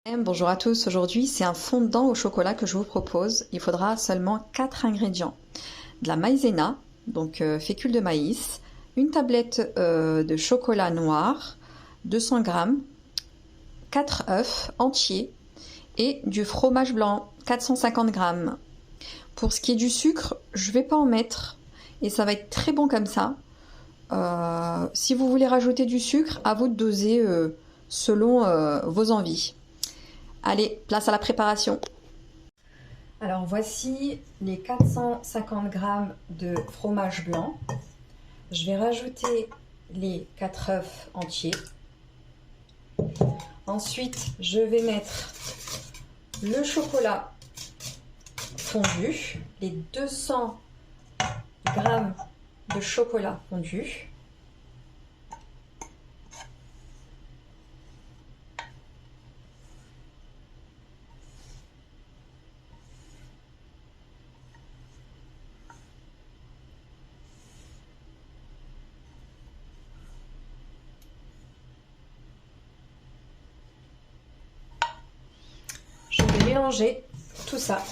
Bonjour à tous, aujourd'hui c'est un fondant au chocolat que je vous propose. Il faudra seulement 4 ingrédients. De la maïzena, donc fécule de maïs, une tablette de chocolat noir, 200 g, 4 œufs entiers et du fromage blanc, 450 g. Pour ce qui est du sucre, je ne vais pas en mettre et ça va être très bon comme ça. Si vous voulez rajouter du sucre, à vous de doser selon vos envies. Allez, place à la préparation. Alors voici les 450 g de fromage blanc. Je vais rajouter les 4 œufs entiers. Ensuite, je vais mettre le chocolat fondu, les 200 g de chocolat fondu. Je vais mélanger tout ça.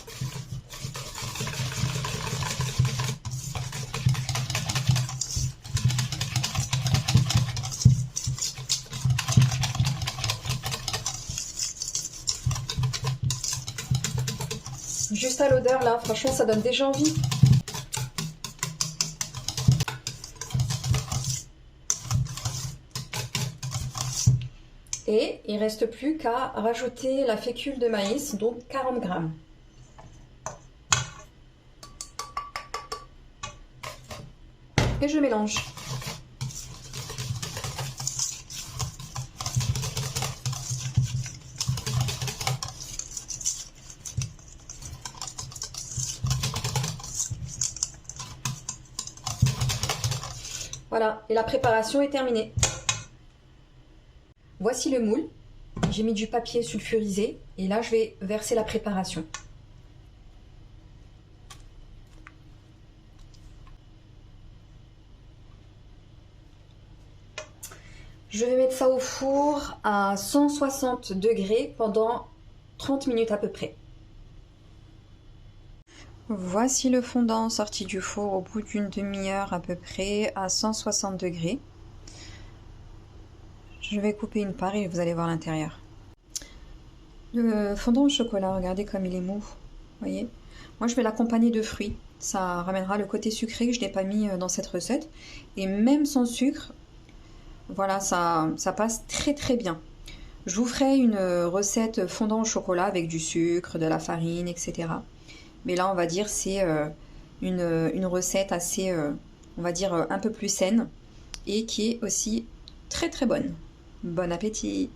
Juste à l'odeur là, franchement ça donne déjà envie. Et il ne reste plus qu'à rajouter la fécule de maïs, donc 40 g. Et je mélange. Voilà, et la préparation est terminée. Voici le moule. J'ai mis du papier sulfurisé et là je vais verser la préparation. Je vais mettre ça au four à 160 degrés pendant 30 minutes à peu près. Voici le fondant sorti du four au bout d'une demi-heure à peu près à 160 degrés. Je vais couper une part et vous allez voir l'intérieur. Le fondant au chocolat, regardez comme il est mou. Voyez. Moi, je vais l'accompagner de fruits. Ça ramènera le côté sucré que je n'ai pas mis dans cette recette. Et même sans sucre, voilà, ça passe très très bien. Je vous ferai une recette fondant au chocolat avec du sucre, de la farine, etc. Mais là, on va dire c'est une recette assez, on va dire, un peu plus saine et qui est aussi très très bonne. Bon appétit!